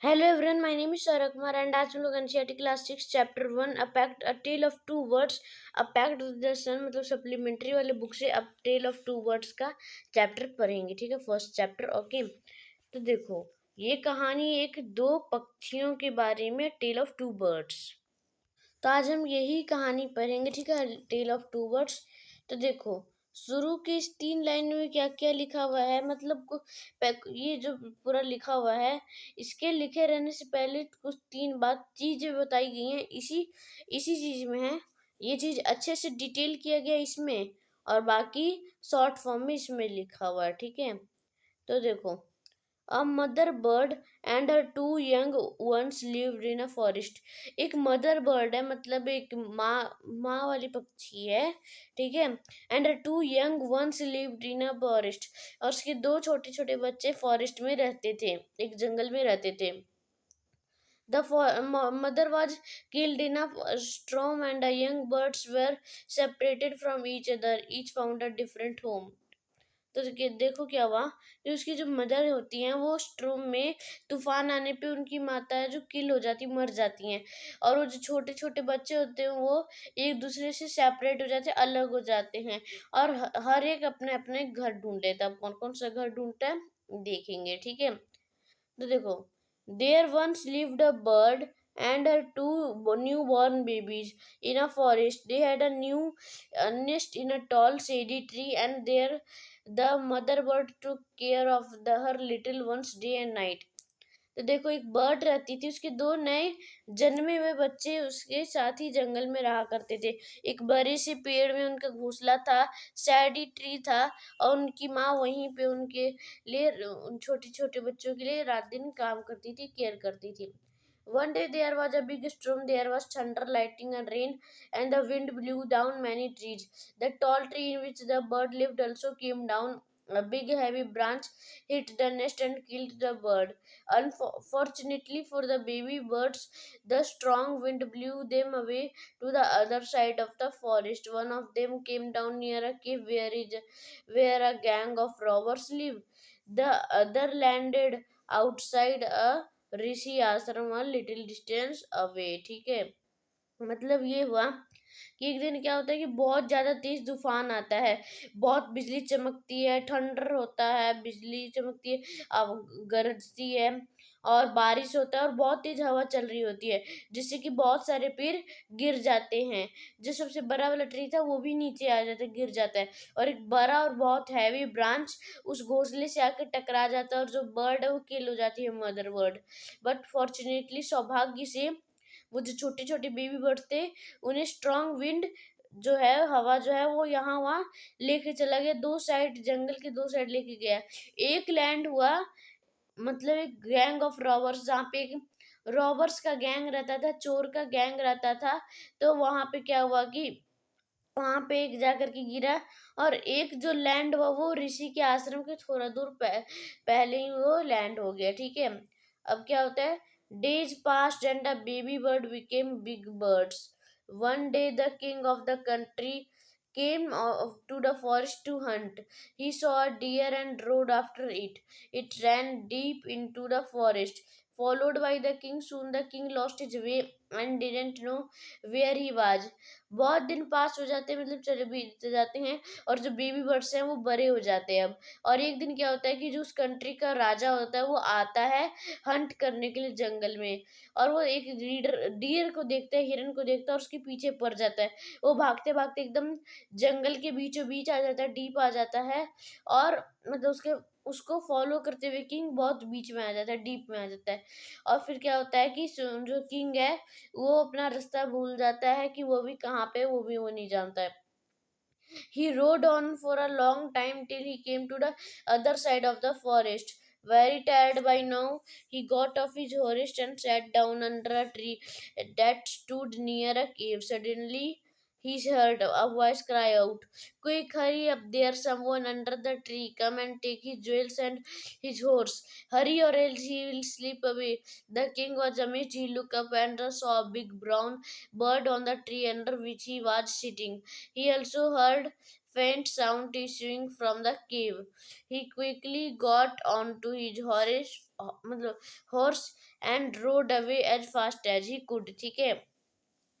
Hello everyone, my name is Saurabh Kumar and आज हम लोग NCERT class 6 chapter 1 a tale of two words a pact with the sun मतलब supplementary वाले book से a tale of two words का chapter पढ़ेंगे। ठीक है, फर्स्ट चैप्टर। ओके, तो देखो, ये कहानी एक दो पक्षियों के बारे में, टेल ऑफ टू बर्ड्स। तो आज हम यही कहानी पढ़ेंगे। ठीक है, टेल ऑफ टू वर्ड्स। तो देखो, शुरू की इस 3 लाइन में क्या क्या लिखा हुआ है, मतलब ये जो पूरा लिखा हुआ है, इसके लिखे रहने से पहले कुछ 3 बात चीजें बताई गई हैं, इसी इसी चीज में है। ये चीज अच्छे से डिटेल किया गया इसमें, और बाकी शॉर्ट फॉर्म में इसमें लिखा हुआ है। ठीक है, तो देखो, A mother bird and her two young ones lived in a forest। एक मदर बर्ड है, मतलब एक माँ वाली पक्षी है। ठीक है, and two young ones lived in a forest, और उसके दो छोटे छोटे बच्चे फॉरेस्ट में रहते थे, एक जंगल में रहते थे। The mother was killed in a storm and the young birds were separated from each other, each found a different home। तो देखो क्या हुआ कि उसकी जो मदर होती हैं वो स्ट्रोम में तूफान आने पे उनकी माता है जो किल हो जाती, मर जाती हैं। और वो जो छोटे छोटे बच्चे होते हैं वो एक दूसरे से सेपरेट हो जाते, अलग हो जाते हैं, और हर एक अपने अपने घर ढूंढ लेता है। कौन कौन सा घर ढूंढता है देखेंगे। ठीक है, तो देखो, there once lived a bird and her two newborn babies in a forest. They had a nest in a tall shady tree, and there the mother bird took care of her little ones day and night। तो देखो, एक bird रहती थी, उसके दो नए जन्मे हुए बच्चे उसके साथ ही जंगल में रहा करते थे। एक बड़े से पेड़ में उनका घोंसला था, सैडी ट्री था, और उनकी माँ वहीं पे उनके लिए, उन छोटे छोटे बच्चों के लिए रात दिन काम करती थी, केयर करती थी। One day there was a big storm, there was thunder, lightning, and rain, and the wind blew down many trees. The tall tree in which the bird lived also came down. A big heavy branch hit the nest and killed the bird. Unfortunately for the baby birds, the strong wind blew them away to the other side of the forest. One of them came down near a cave where a gang of robbers lived. The other landed outside a ऋषि आश्रम little distance away. ठीक है, मतलब ये हुआ कि एक दिन क्या होता है कि बहुत ज्यादा तेज तूफान आता है, बहुत बिजली चमकती है, ठंडर होता है, बिजली चमकती है, अब गरजती है, और बारिश होता है, और बहुत तेज हवा चल रही होती है, जिससे कि बहुत सारे पेड़ गिर जाते हैं। जो सबसे बड़ा वाला ट्री था वो भी नीचे आ जाता है, गिर जाता है, और एक बड़ा और बहुत हैवी ब्रांच उस घोंसले से आकर टकरा जाता है, और जो बर्ड है वो किल हो जाती है, मदर बर्ड। बट फॉर्चुनेटली, सौभाग्य से, वो जो छोटे छोटे बेबी बर्ड थे, उन्हें स्ट्रांग विंड जो है, हवा जो है, वो यहाँ वहाँ लेके चला गया, दो साइड, जंगल के दो साइड लेके गया। एक लैंड हुआ, मतलब एक गैंग ऑफ रॉबर्स, जहाँ पे एक रॉबर्स का गैंग रहता था, चोर का गैंग रहता था। तो वहां पे क्या हुआ कि वहां पे एक जाकर के गिरा, और एक जो लैंड हुआ वो ऋषि के आश्रम के थोड़ा दूर पहले ही वो लैंड हो गया। ठीक है, अब क्या होता है, days past and the baby bird became big birds. One day the king of the country came to the forest to hunt. He saw a deer and rode after it. It ran deep into the forest, followed by the king. Soon the king lost his way and didn't know where he was। बहुत दिन पास हो जाते हैं, मतलब चले बीतते जाते हैं, और जो बेबी बर्ड्स हैं वो बड़े हो जाते हैं अब। और एक दिन क्या होता है कि जो उस कंट्री का राजा होता है वो आता है हंट करने के लिए जंगल में, और वो एक डियर को देखता है, हिरन को देखता है, और उसके पीछे पड़ जाता है। वो भागते भागते एकदम जंगल के बीचों बीच आ जाता है, डीप आ जाता है, और मतलब उसको फॉलो करते हुए किंग बहुत बीच में आ जाता है, डीप में आ जाता है। और फिर क्या होता है कि जो किंग है वो अपना रास्ता भूल जाता है, कि वो भी कहाँ पे, वो भी वो नहीं जानता है। He rode on for a long time till he came to the other side of the forest. Very tired by now, he got off his horse and sat down under a tree that stood near a cave. Suddenly, he heard a voice cry out, "Quick, hurry up! There's someone under the tree. Come and take his jewels and his horse. Hurry, or else he will slip away." The king was amazed. He looked up and saw a big brown bird on the tree under which he was sitting. He also heard faint sound issuing from the cave. He quickly got onto his मतलब horse and rode away as fast as he could. ठीक है।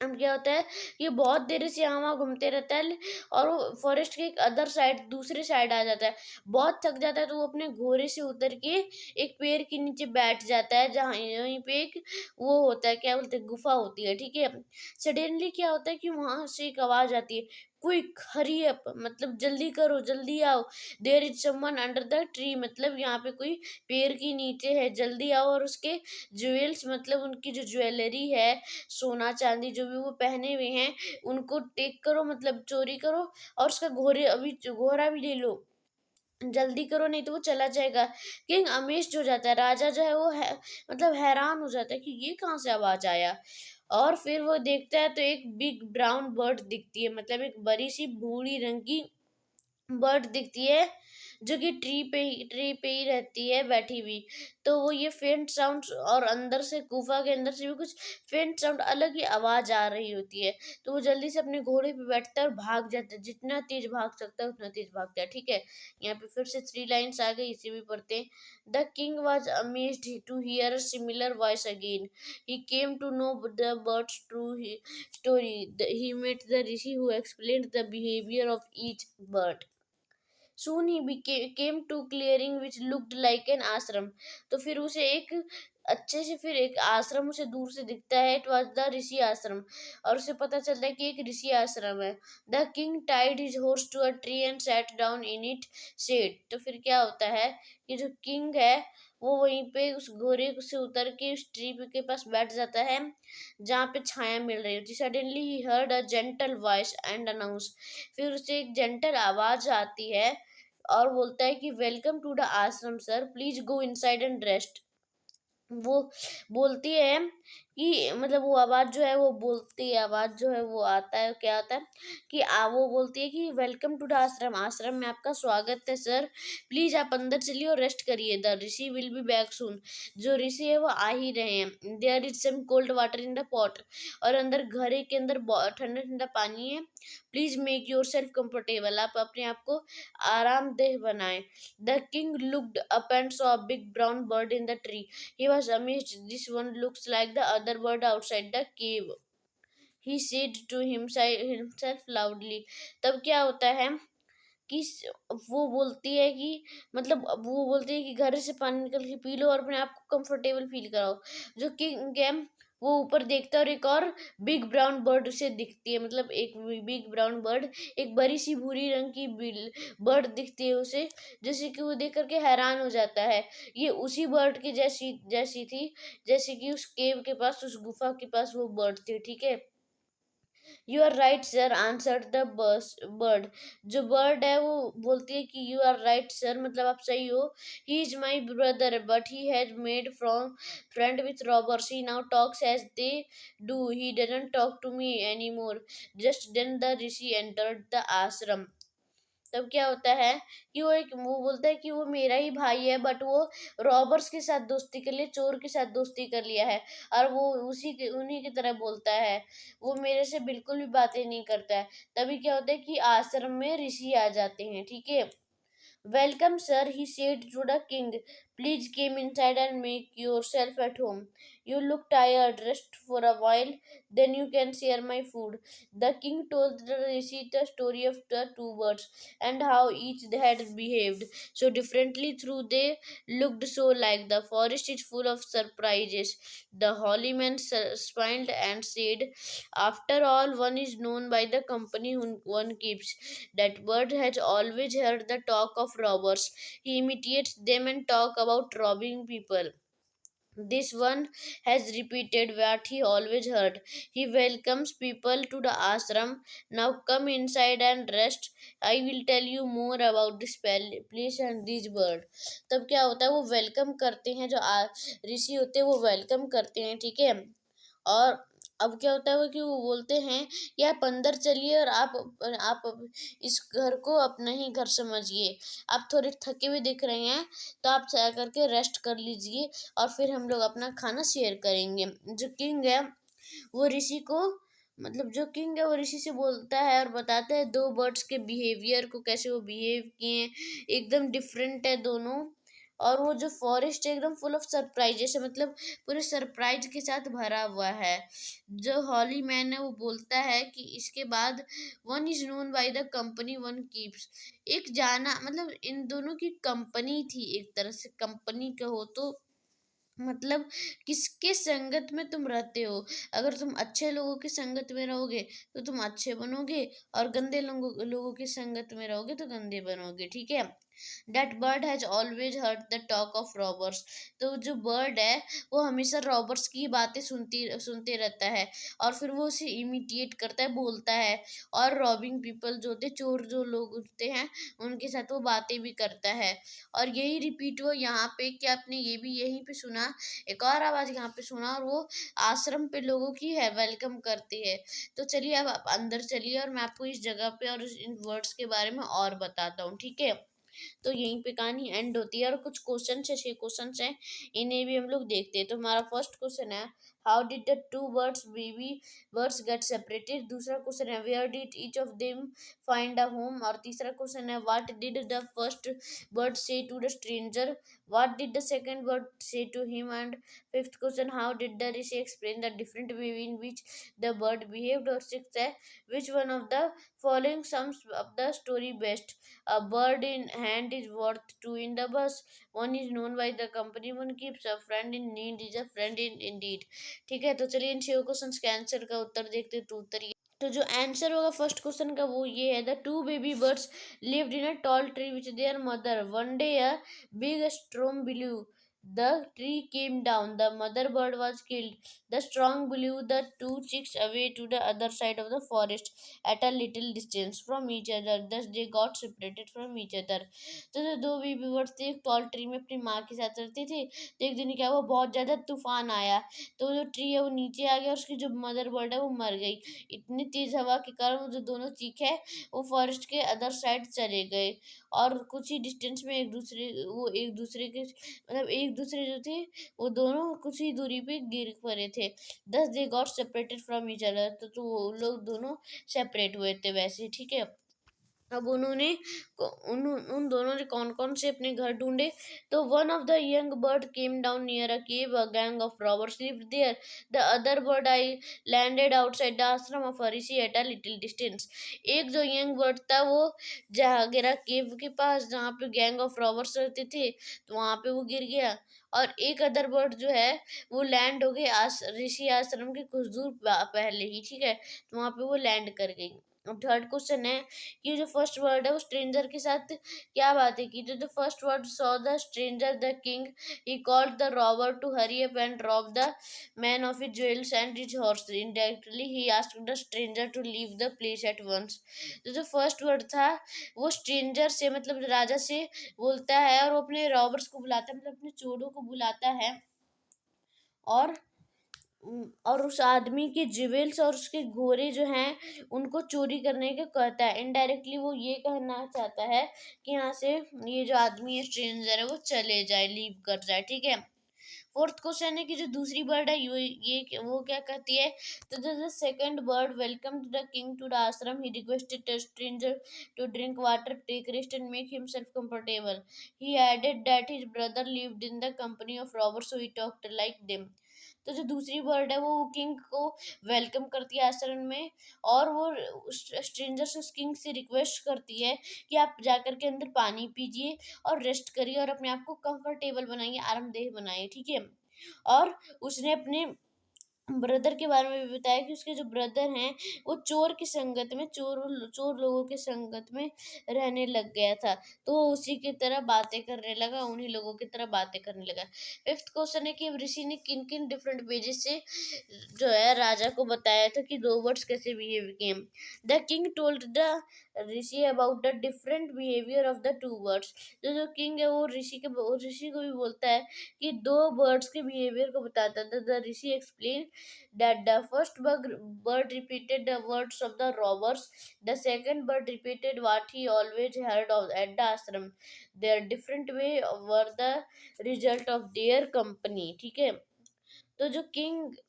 अब क्या होता है, ये बहुत देर से यहाँ वहाँ घूमते रहता है और वो फॉरेस्ट के एक अदर साइड दूसरे साइड आ जाता है। बहुत थक जाता है तो वो अपने घोड़े से उतर के एक पेड़ के नीचे बैठ जाता है, जहाँ यहीं पे एक वो होता है, क्या बोलते हैं, गुफा होती है। ठीक है। सडनली क्या होता है कि वहां से एक आवाज आती है, क्विक हरी अप, मतलब जल्दी करो, जल्दी आओ, there is someone under the tree, मतलब यहाँ पे कोई पेड़ के नीचे है, जल्दी आओ। और उसके ज्वेल्स, मतलब उनकी जो ज्वेलरी है, सोना चांदी जो भी वो पहने हुए हैं, उनको टेक करो, मतलब चोरी करो, और उसका घोड़ा भी ले लो, जल्दी करो नहीं तो वो चला जाएगा। किंग अमेज्ड हो जाता है, राजा जो है वो मतलब हैरान हो जाता है कि ये कहाँ से आवाज आया। और फिर वो देखता है तो एक बिग ब्राउन बर्ड दिखती है, मतलब एक बड़ी सी भूरी रंग की बर्ड दिखती है, जो कि ट्री पे ही रहती है बैठी हुई। तो वो ये फेंट साउंड, और अंदर से गुफा के अंदर से भी कुछ फेंट साउंड, अलग ही आवाज आ रही होती है। तो वो जल्दी से अपने घोड़े पे बैठता है और भाग जाता है, जितना तेज भाग सकता है उतना तेज भागता है। ठीक है। यहाँ पे फिर से 3 लाइन्स आ गई, इसे भी पढ़ते हैं। The king was amazed to hear a similar voice again. He came to know the bird's true story. He met the rishi who explained the behaviour of each bird. Soon he came to clearing which looked like an ashram. तो फिर उसे एक अच्छे से फिर एक आश्रम उसे दूर से दिखता है। इट वॉज द ऋषि आश्रम, और उसे पता चलता है कि एक ऋषि आश्रम है। The king tied his horse to a tree and sat down in its shade. तो फिर क्या होता है कि जो किंग है वो वहीं पे उस घोड़े से उतर के उस ट्री के पास बैठ जाता है, जहाँ पे छाया मिल रही होती। Suddenly he heard a gentle voice and announce. फिर उसे एक जेंटल आवाज आती है और बोलता है कि वेलकम टू द आश्रम sir, please go inside and rest. वो बोलती है कि, मतलब वो आवाज जो है वो बोलती है, आवाज जो है वो आता है, क्या आता है कि वो बोलती है कि वेलकम टू द आश्रम, आश्रम में आपका स्वागत है सर, प्लीज आप अंदर चलिए और रेस्ट करिए, the rishi will be back soon. जो ऋषि है वो आ ही रहे हैं। There is some cold water in the pot, और अंदर घरे के अंदर ठंडा ठंडा पानी है। Please make yourself comfortable, आप अपने आप को आरामदेह बनाएं। The king looked up and saw a big brown bird in the tree. He was amazed. This one looks like the other bird outside the cave. He said to himself loudly. तब क्या होता है कि वो बोलती है कि, मतलब वो बोलती है कि घर से पानी निकल के पी लो और अपने आप को कंफर्टेबल फील कराओ। जो किंग है वो ऊपर देखता है और एक और बिग ब्राउन बर्ड उसे दिखती है, मतलब एक बिग ब्राउन बर्ड, एक बड़ी सी भूरी रंग की बर्ड दिखती है उसे, जैसे कि वो देख करके हैरान हो जाता है। ये उसी बर्ड की जैसी जैसी थी, जैसे कि उस केव के पास, उस गुफा के पास वो बर्ड थी। ठीक है। You are right sir, answered the bird. जो बर्ड है वो बोलती है कि यू आर राइट सर, मतलब आप सही हो। He is my brother but he has made from friend with robbers, he now talks as they do, he doesn't talk to me any more. Just then the rishi entered the ashram. तब क्या होता है कि वो बोलता है कि वो मेरा ही भाई है, बट वो रॉबर्स के साथ दोस्ती कर लिया, चोर के साथ दोस्ती कर लिया है, और वो उन्हीं की तरह बोलता है, वो मेरे से बिल्कुल भी बातें नहीं करता है। तभी क्या होता है कि आश्रम में ऋषि आ जाते हैं। ठीक है। Welcome, sir, he said to the king. Please come inside and make yourself at home. You look tired. Rest for a while, then you can share my food. The king told the rishi the story of the two birds and how each had behaved so differently through they looked so like. The forest is full of surprises. The holy man smiled and said, after all, one is known by the company one keeps. That bird has always heard the talk of robbers. He imitates them and talk about robbing people. This one has repeated what he always heard. He welcomes people to the ashram. Now come inside and rest. I will tell you more about this place and this bird. तब क्या होता है, वो welcome करते हैं, जो ऋषि होते हैं वो वेलकम करते हैं। ठीक है। और अब क्या होता है वो कि वो बोलते हैं कि आप अंदर चलिए और आप इस घर को अपना ही घर समझिए। आप थोड़े थके हुए दिख रहे हैं तो आप जा करके रेस्ट कर लीजिए और फिर हम लोग अपना खाना शेयर करेंगे। जो किंग है वो ऋषि को मतलब जो किंग है वो ऋषि से बोलता है और बताता है दो बर्ड्स के बिहेवियर को, कैसे वो बिहेव किए हैं, एकदम डिफरेंट है दोनों। और वो जो फॉरेस्ट है एकदम फुल ऑफ सरप्राइजेस है, मतलब पूरे सरप्राइज के साथ भरा हुआ है। जो हॉली मैन है वो बोलता है कि इसके बाद one is known by the company one keeps. एक जाना मतलब इन दोनों की कंपनी थी, एक तरह से कंपनी कहो तो, मतलब किसके संगत में तुम रहते हो। अगर तुम अच्छे लोगों की संगत में रहोगे तो तुम अच्छे बनोगे, और गंदे लोगों की संगत में रहोगे तो गंदे बनोगे, ठीक है। That bird has always heard the talk of robbers. तो जो बर्ड है वो हमेशा रॉबर्स की बातें सुनते रहता है, और फिर वो उसे इमिटिएट करता है, बोलता है। और रॉबिंग पीपल जो होते, चोर जो लोग होते हैं, उनके साथ वो बातें भी करता है। और यही रिपीट हुआ यहाँ पे कि आपने ये भी यहीं पे सुना, एक और आवाज यहाँ पे सुना, और वो आश्रम पे लोगों की है वेलकम करती है। तो चलिए अब आप अंदर चलिए और मैं आपको इस जगह पे और इन वर्ड्स के बारे में और बताता हूँ, ठीक है। तो यहीं पे कहानी एंड होती है, और कुछ क्वेश्चन है, 6 क्वेश्चन हैं, इन्हें भी हम लोग देखते हैं। तो हमारा फर्स्ट क्वेश्चन है, how did the two birds baby birds get separated. दूसरा क्वेश्चन है, where did each of them find a home. और तीसरा क्वेश्चन है, what did the first bird say to the stranger, what did the second bird say to him. And fifth question, how did the rishi explain the different way in which the bird behaved. और sixth है, which one of the following sums up the story best? A bird in hand is worth two in the bus. One is known by the company one keeps. A friend in need is a friend in indeed. ठीक है, तो चलिए इन 6 question के answer का उत्तर देखते हैं। तो उत्तर तो जो आंसर होगा फर्स्ट क्वेश्चन का वो ये है, the two baby birds lived in a tall tree which there mother. One day a big storm blew. The tree came down. The mother bird was killed. The storm blew the two chicks away to the other side of the forest at a little distance from each other. Thus they got separated from each other. तो जो दो baby birds थे एक tall tree में अपनी माँ के साथ रहते थे। तो एक दिन क्या हुआ, बहुत ज़्यादा तूफान आया, तो जो ट्री है वो नीचे आ गया, और उसकी जो मदर बर्ड है वो मर गई। इतनी तेज हवा के कारण वो जो दोनों चीख है वो फॉरेस्ट के अदर साइड चले गए, और कुछ ही डिस्टेंस में एक दूसरे के मतलब एक दूसरे जो थे वो दोनों कुछ ही दूरी पे गिर पड़े थे। दस they got separated from each other. तो वो लोग दोनों सेपरेट हुए थे वैसे, ठीक है। अब उन्होंने उन उन दोनों ने कौन कौन से अपने घर ढूंढे। तो one of the young bird came down near a cave, a gang of robbers lived there. The other bird I landed outside the ashram of a rishi at a little distance. एक जो यंग बर्ड था वो जहाँ गिरा केव के पास जहाँ पे gang of robbers रहते थे, तो वहां पे वो गिर गया। और एक अदर बर्ड जो है वो लैंड हो गई ऋषि आश्रम के कुछ दूर पहले ही, ठीक है, तो वहां पे वो लैंड कर गई। अब थर्ड क्वेश्चन है कि जो फर्स्ट वर्ड है वो स्ट्रेंजर के साथ क्या बातें की। तो the first bird saw the stranger the king, he called the robber to hurry up and rob the man of his jewels and his horse. Indirectly he asked the stranger to leave the place at once. तो जो first word था वो stranger से मतलब राजा से बोलता है, और वो अपने रॉबर्स को बुलाता है, मतलब अपने चोरों को बुलाता है, और उस आदमी के ज्वेल्स और उसके घोड़े जो हैं उनको चोरी करने का कहता है। इनडायरेक्टली वो ये कहना चाहता है कि यहाँ से ये जो आदमी है स्ट्रेंजर है वो चले जाए, लीव कर जाए, ठीक है। फोर्थ क्वेश्चन है कि जो दूसरी बर्ड है ये वो क्या कहती है। तो the second bird welcome to the king to the ashram, he requested the stranger to drink water, take rest and make himself comfortable. He added that his brother lived in the company of robbers, so he talked like them. तो जो दूसरी bird है वो king को welcome करती है आश्रम में, और वो स्ट्रेंजर से उस किंग से रिक्वेस्ट करती है कि आप जाकर के अंदर पानी पीजिए और रेस्ट करिए और अपने आप को कंफर्टेबल बनाइए, आरामदेह बनाइए, ठीक है। और उसने अपने ब्रदर के बारे में भी बताया कि उसके जो ब्रदर हैं वो चोर की संगत में, चोर लोगों की संगत में रहने लग गया था, तो वो उसी की तरह बातें करने लगा, उन्हीं लोगों की तरह बातें करने लगा। फिफ्थ क्वेश्चन है कि ऋषि ने किन किन डिफरेंट पेजेस से जो है राजा को बताया था कि दो वर्ड्स कैसे बिहेव किए। The king told the Rishi about the different behaviour of the two words. जो किंग है वो ऋषि को भी बोलता है कि दो बर्ड्स के बिहेवियर को बताता था। The rishi explain that the first bird repeated the words of the robbers, the second bird repeated what he always heard of at the ashram. Their different way were the result of their company, ठीक है। तो जो king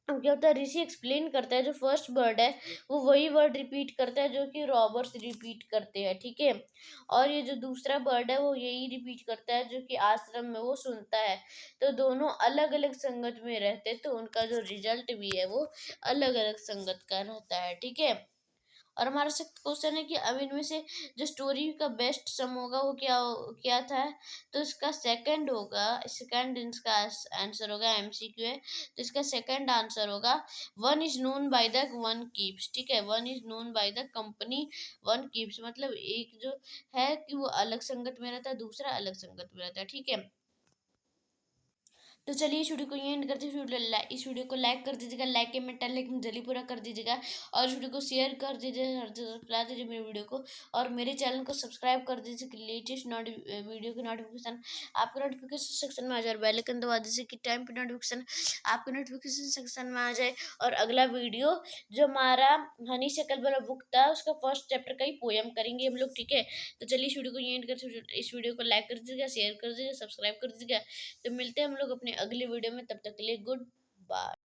अब क्या होता है, ऋषि explain करता है जो फर्स्ट वर्ड है वो वही वर्ड रिपीट करता है जो कि रॉबर्स रिपीट करते हैं, ठीक है। और ये जो दूसरा वर्ड है वो यही रिपीट करता है जो कि आश्रम में वो सुनता है। तो दोनों अलग अलग संगत में रहते हैं, तो उनका जो रिजल्ट भी है वो अलग अलग संगत का रहता है, ठीक है। और हमारा सिक्स्थ क्वेश्चन है कि अब इनमें से जो स्टोरी का बेस्ट सम होगा वो क्या क्या था। तो इसका सेकंड होगा, सेकंड इसका आंसर होगा, एमसीक्यू है तो इसका सेकंड आंसर होगा, one is known by the one keeps, ठीक है। One is known by the company one keeps, मतलब एक जो है कि वो अलग संगत में रहता है, दूसरा अलग संगत में रहता है, ठीक है। तो चलिए इस वीडियो को यहीं एंड करते हैं। इस वीडियो को लाइक कर दीजिएगा, लाइक के मेंटल लेकिन जल्दी पूरा कर दीजिएगा, और इस वीडियो को शेयर कर दीजिए, हर जगह फैला दीजिए मेरे वीडियो को, और मेरे चैनल को सब्सक्राइब कर दीजिए कि लेटेस्ट वीडियो की नोटिफिकेशन आपके नोटिफिकेशन सेक्शन में आ जाए। बेल आइकन दबा दीजिए कि टाइम पे नोटिफिकेशन आपके नोटिफिकेशन सेक्शन में आ जाए। और अगला वीडियो जो हमारा हनी शकल वाला बुक था उसका फर्स्ट चैप्टर का ही पोयम करेंगे हम लोग, ठीक है। तो चलिए इस वीडियो को यहीं एंड करते, इस वीडियो को लाइक कर दीजिएगा, शेयर कर दीजिएगा, सब्सक्राइब कर दीजिएगा। तो मिलते हैं हम लोग अपने अगली वीडियो में, तब तक के लिए गुड बाय।